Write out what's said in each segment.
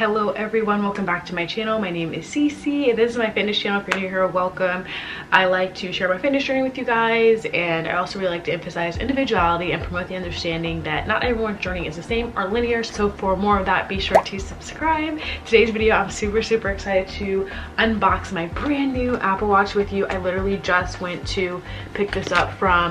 Hello everyone, welcome back to my channel. My name is Cece. This is my fitness channel. If you're new here, welcome. I like to share my fitness journey with you guys, and I also really like to emphasize individuality and promote the understanding that not everyone's journey is the same or linear. So for more of that, be sure to subscribe. Today's video, I'm super excited to unbox my brand new Apple Watch with you. I literally just went to pick this up from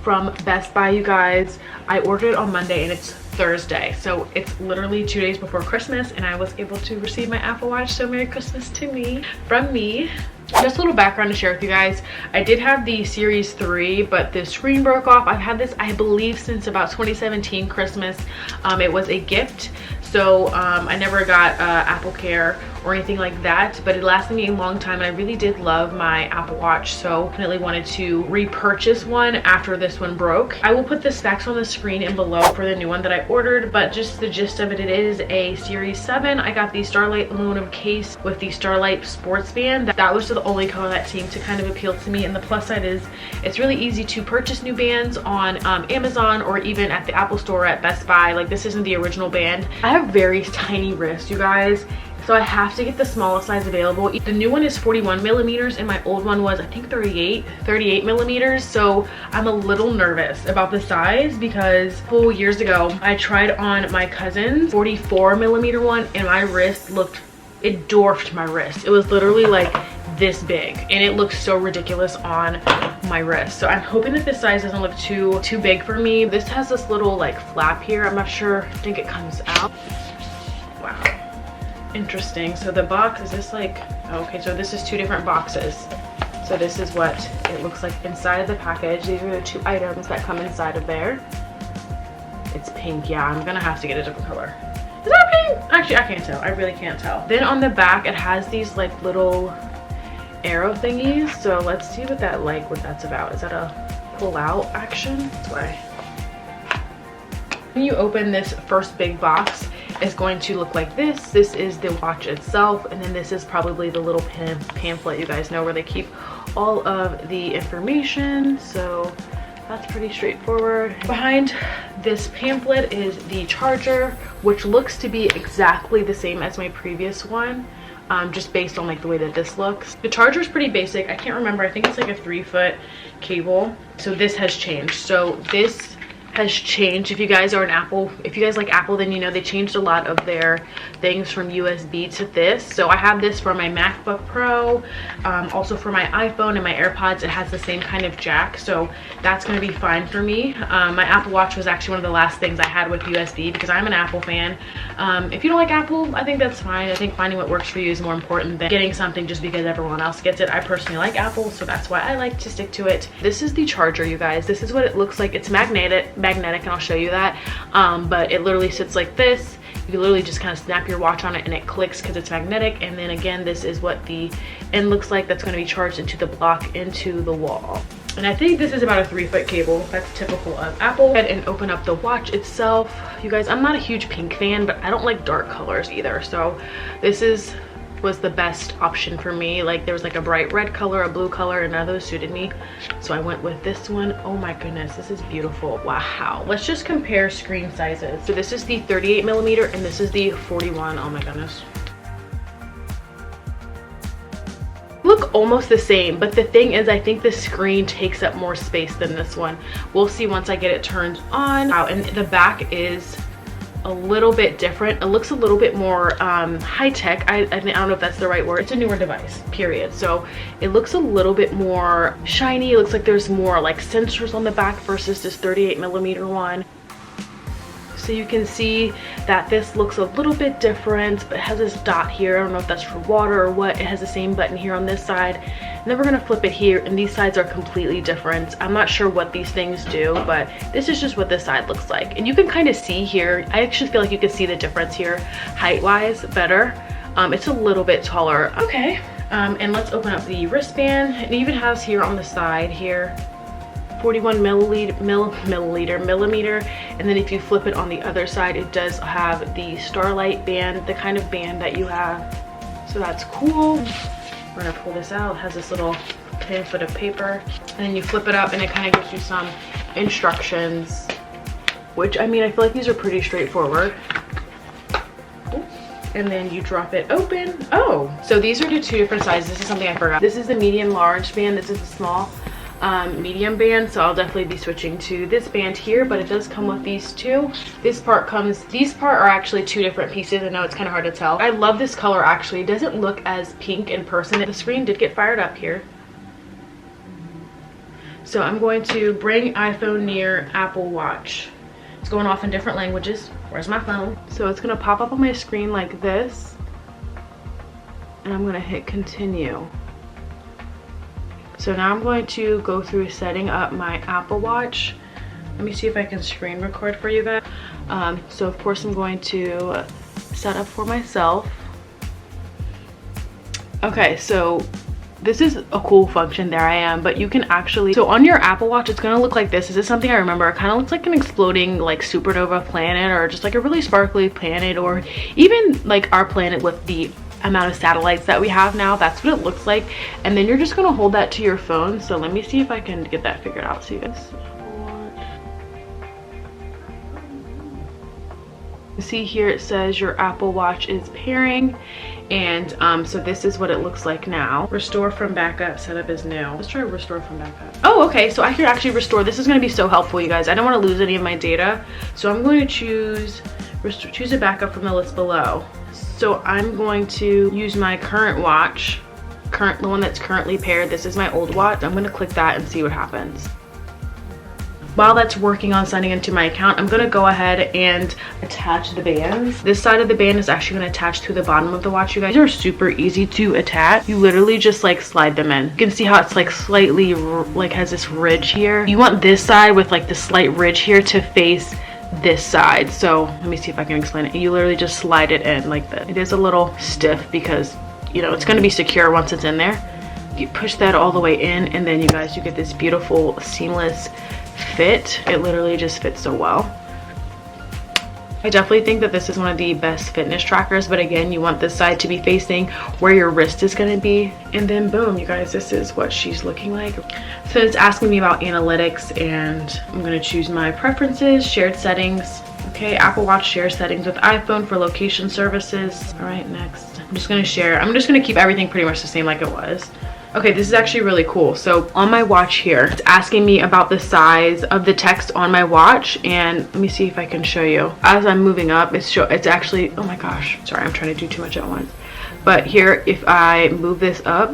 from Best Buy, you guys. I ordered it on Monday and it's Thursday, so it's literally 2 days before Christmas, and I was able to receive my Apple Watch. So Merry Christmas to me from me. Just a little background to share with you guys. I did have the Series 3, but the screen broke off. I've had this, I believe, since about 2017 Christmas. It was a gift, so I never got Apple Care or anything like that, but it lasted me a long time, and I really did love my Apple Watch, so definitely wanted to repurchase one after this one broke. I will put the specs on the screen and below for the new one that I ordered, but just the gist of it, it is a Series 7. I got the Starlight aluminum case with the Starlight sports band. That was the only color that seemed to kind of appeal to me, and the plus side is it's really easy to purchase new bands on Amazon or even at the Apple store at Best Buy. Like, this isn't the original band. I have very tiny wrists, you guys, so I have to get the smallest size available. The new one is 41 millimeters and my old one was, I think, 38 millimeters. So I'm a little nervous about the size because years ago I tried on my cousin's 44 millimeter one, and my wrist it dwarfed my wrist. It was literally like this big, and it looks so ridiculous on my wrist. So I'm hoping that this size doesn't look too big for me. This has this little like flap here. I'm not sure. I think it comes out. Wow, interesting. So the box is this, like, okay, so this is two different boxes. So this is what it looks like inside of the package. These are the two items that come inside of there. It's pink. Yeah, I'm gonna have to get a different color. Is that pink? Actually, I can't tell. I really can't tell. Then on the back, it has these like little arrow thingies. So let's see what that's about. Is that a pull out action? That's why. When you open this first big box, it's going to look like this. This is the watch itself, and then this is probably the little pamphlet, you guys know, where they keep all of the information. So that's pretty straightforward. Behind this pamphlet is the charger, which looks to be exactly the same as my previous one, just based on like the way that this looks. The charger is pretty basic. I can't remember. I think it's like a 3-foot cable. So this has changed. So this has changed. If you guys like Apple, then you know they changed a lot of their things from USB to this. So I have this for my MacBook Pro, also for my iPhone and my AirPods. It has the same kind of jack, so that's going to be fine for me. My Apple Watch was actually one of the last things I had with USB because I'm an Apple fan. If you don't like Apple, I think that's fine. I think finding what works for you is more important than getting something just because everyone else gets it. I personally like Apple, so that's why I like to stick to it. This is the charger, you guys. This is what it looks like. It's magnetic, and I'll show you that, but it literally sits like this. You literally just kind of snap your watch on it and it clicks because it's magnetic. And then again, this is what the end looks like. That's going to be charged into the block into the wall, and I think this is about a 3-foot cable. That's typical of Apple. Go ahead and open up the watch itself. You guys, I'm not a huge pink fan, but I don't like dark colors either, so this was the best option for me. Like, there was like a bright red color, a blue color, and none of those suited me, so I went with this one. Oh my goodness, this is beautiful. Wow. Let's just compare screen sizes. So this is the 38 millimeter and this is the 41. Oh my goodness, look almost the same, but the thing is, I think the screen takes up more space than this one. We'll see once I get it turned on. Wow, and the back is a little bit different. It looks a little bit more high-tech. I don't know if that's the right word. It's a newer device, period. So it looks a little bit more shiny. It looks like there's more like sensors on the back versus this 38 millimeter one. So you can see that this looks a little bit different, but it has this dot here. I don't know if that's for water or what. It has the same button here on this side, and then we're gonna flip it here, and these sides are completely different. I'm not sure what these things do, but this is just what this side looks like. And you can kind of see here, I actually feel like you can see the difference here height-wise better. It's a little bit taller. Okay, and let's open up the wristband. It even has here on the side here 41 millimeter, and then if you flip it on the other side, it does have the Starlight band, the kind of band that you have, so that's cool. We're gonna pull this out. It has this little pamphlet of paper, and then you flip it up and it kind of gives you some instructions, which, I mean, I feel like these are pretty straightforward. and then you drop it open. Oh, so these are the two different sizes. This is something I forgot. This is the medium large band. This is the small medium band, so I'll definitely be switching to this band here, but it does come with these two. These part are actually two different pieces. I know it's kind of hard to tell. I love this color actually. It doesn't look as pink in person. The screen did get fired up here. So I'm going to bring iPhone near Apple Watch. It's going off in different languages. Where's my phone? So it's gonna pop up on my screen like this, and I'm gonna hit continue. So now I'm going to go through setting up my Apple Watch. Let me see if I can screen record for you guys. So of course I'm going to set up for myself. Okay, so this is a cool function. There I am, but you can actually, so on your Apple Watch it's gonna look like this. This is something I remember. It kind of looks like an exploding like supernova planet, or just like a really sparkly planet, or even like our planet with the amount of satellites that we have now. That's what it looks like. And then you're just gonna hold that to your phone. So let me see if I can get that figured out. So you guys see here it says your Apple Watch is pairing, and so this is what it looks like now. Restore from backup, setup is new. Let's try restore from backup. Oh, okay, so I can actually restore. This is going to be so helpful, you guys. I don't want to lose any of my data, so I'm going to choose a backup from the list below. So I'm going to use my current watch, the one that's currently paired. This is my old watch. I'm going to click that and see what happens. While that's working on signing into my account, I'm gonna go ahead and attach the bands. This side of the band is actually gonna attach to the bottom of the watch, you guys. These are super easy to attach. You literally just like slide them in. You can see how it's like slightly like has this ridge here. You want this side with like the slight ridge here to face this side. So let me see if I can explain it. You literally just slide it in like that. It is a little stiff because, you know, it's gonna be secure once it's in there. You push that all the way in, and then you guys, you get this beautiful seamless fit. It literally just fits so well. I definitely think that this is one of the best fitness trackers, but again, you want this side to be facing where your wrist is going to be, and then boom, you guys, this is what she's looking like. So it's asking me about analytics, and I'm going to choose my preferences, shared settings. Okay, Apple Watch share settings with iPhone for location services. All right, next. I'm just going to share. I'm just going to keep everything pretty much the same like it was. Okay, this is actually really cool. So on my watch here, it's asking me about the size of the text on my watch, and let me see if I can show you. As I'm moving up, it's actually, oh my gosh, sorry, I'm trying to do too much at once. But here, if I move this up,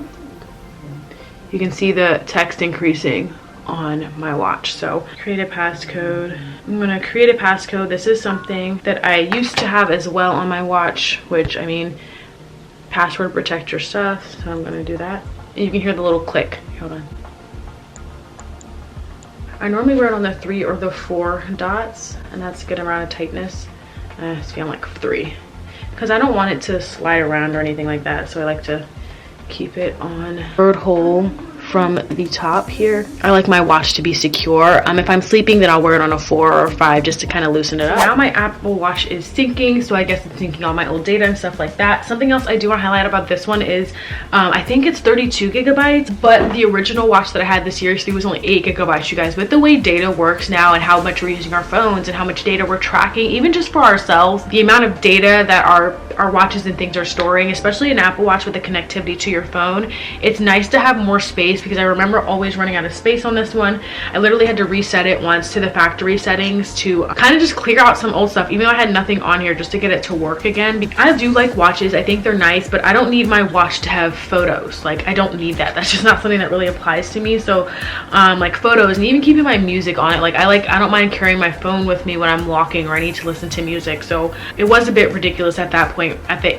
you can see the text increasing on my watch. So create a passcode. I'm gonna create a passcode. This is something that I used to have as well on my watch, which, I mean, password protect your stuff, so I'm gonna do that. And you can hear the little click. Hold on. I normally wear it on the 3 or the 4 dots, and that's good amount of tightness. I just feel like 3 because I don't want it to slide around or anything like that, so I like to keep it on third hole from the top here. I like my watch to be secure. If I'm sleeping, then I'll wear it on a 4 or 5 just to kind of loosen it up. Now my Apple Watch is syncing, so I guess it's syncing all my old data and stuff like that. Something else I do want to highlight about this one is I think it's 32 gigabytes, but the original watch that I had, the Series 3, was only 8 gigabytes, you guys. With the way data works now and how much we're using our phones and how much data we're tracking, even just for ourselves, the amount of data that our watches and things are storing, especially an Apple Watch with the connectivity to your phone, it's nice to have more space, because I remember always running out of space on this one. I literally had to reset it once to the factory settings to kind of just clear out some old stuff, even though I had nothing on here, just to get it to work again. I do like watches. I think they're nice, but I don't need my watch to have photos. Like, I don't need that. That's just not something that really applies to me. So like photos, and even keeping my music on it, I don't mind carrying my phone with me when I'm walking or I need to listen to music. So it was a bit ridiculous at that point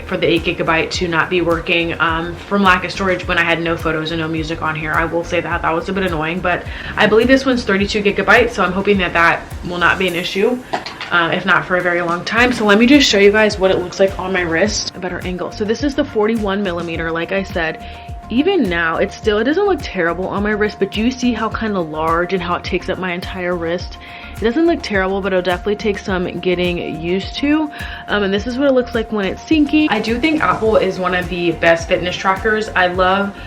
for the 8 gigabyte to not be working from lack of storage when I had no photos and no music on here. I will say that was a bit annoying, but I believe this one's 32 gigabytes, so I'm hoping that that will not be an issue, if not for a very long time. So let me just show you guys what it looks like on my wrist, a better angle. So this is the 41 millimeter. Like I said, even now it doesn't look terrible on my wrist, but you see how kind of large and how it takes up my entire wrist. It doesn't look terrible, but it'll definitely take some getting used to. And this is what it looks like when it's syncing. I do think Apple is one of the best fitness trackers. I love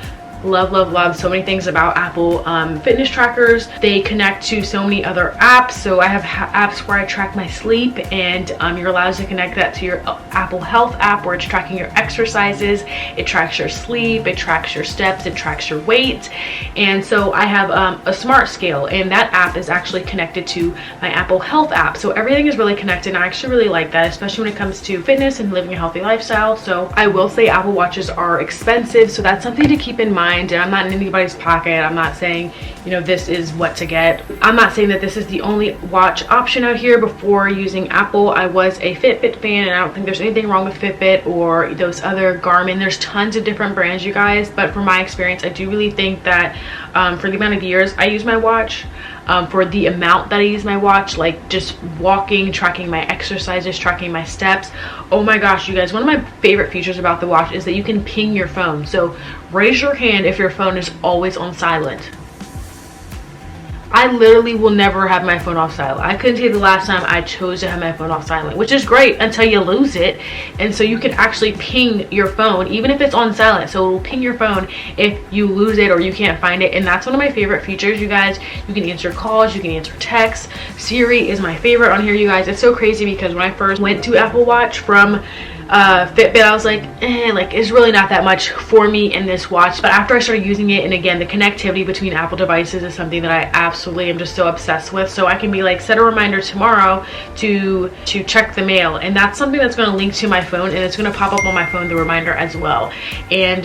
love so many things about Apple fitness trackers. They connect to so many other apps. So I have apps where I track my sleep, and you're allowed to connect that to your Apple Health app, where it's tracking your exercises, it tracks your sleep, it tracks your steps, it tracks your weight. And so I have a smart scale, and that app is actually connected to my Apple Health app. So everything is really connected, and I actually really like that, especially when it comes to fitness and living a healthy lifestyle. So I will say Apple Watches are expensive, so that's something to keep in mind. And I'm not in anybody's pocket. I'm not saying, you know, this is what to get. I'm not saying that this is the only watch option out here. Before using Apple, I was a Fitbit fan, and I don't think there's anything wrong with Fitbit or those other Garmin. There's tons of different brands, you guys, but from my experience, I do really think that for the amount of years I use my watch, for the amount that I use my watch, like just walking, tracking my exercises, tracking my steps, oh my gosh, you guys, one of my favorite features about the watch is that you can ping your phone. So raise your hand if your phone is always on silent. I literally will never have my phone off silent. I couldn't tell you the last time I chose to have my phone off silent, which is great until you lose it. And so you can actually ping your phone even if it's on silent. So it will ping your phone if you lose it or you can't find it. And that's one of my favorite features, you guys. You can answer calls, you can answer texts. Siri is my favorite on here, you guys. It's so crazy because when I first went to Apple Watch from Fitbit, I was like, like it's really not that much for me in this watch. But after I started using it, and again, the connectivity between Apple devices is something that I absolutely am just so obsessed with. So I can be like, set a reminder tomorrow to check the mail, and that's something that's going to link to my phone, and it's going to pop up on my phone, the reminder as well. And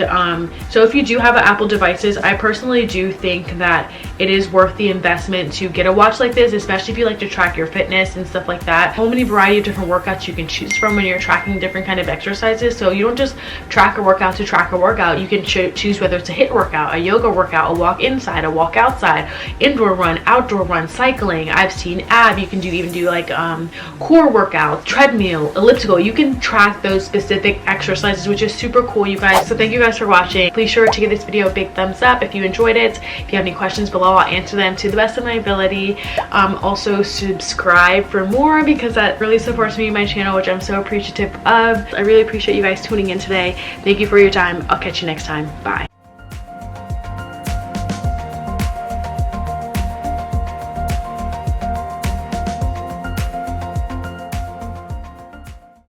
so if you do have Apple devices, I personally do think that it is worth the investment to get a watch like this, especially if you like to track your fitness and stuff like that. So many variety of different workouts you can choose from when you're tracking different kind of exercises. So you don't just track a workout to track a workout. You can choose whether it's a HIIT workout, a yoga workout, a walk inside, a walk outside, indoor run, outdoor run, cycling. I've seen you can even do like core workout, treadmill, elliptical. You can track those specific exercises, which is super cool, you guys. So thank you guys for watching. Please sure to give this video a big thumbs up if you enjoyed it. If you have any questions below, I'll answer them to the best of my ability. Also subscribe for more, because that really supports me and my channel, which I'm so appreciative of. I really appreciate you guys tuning in today. Thank you for your time. I'll catch you next time. Bye.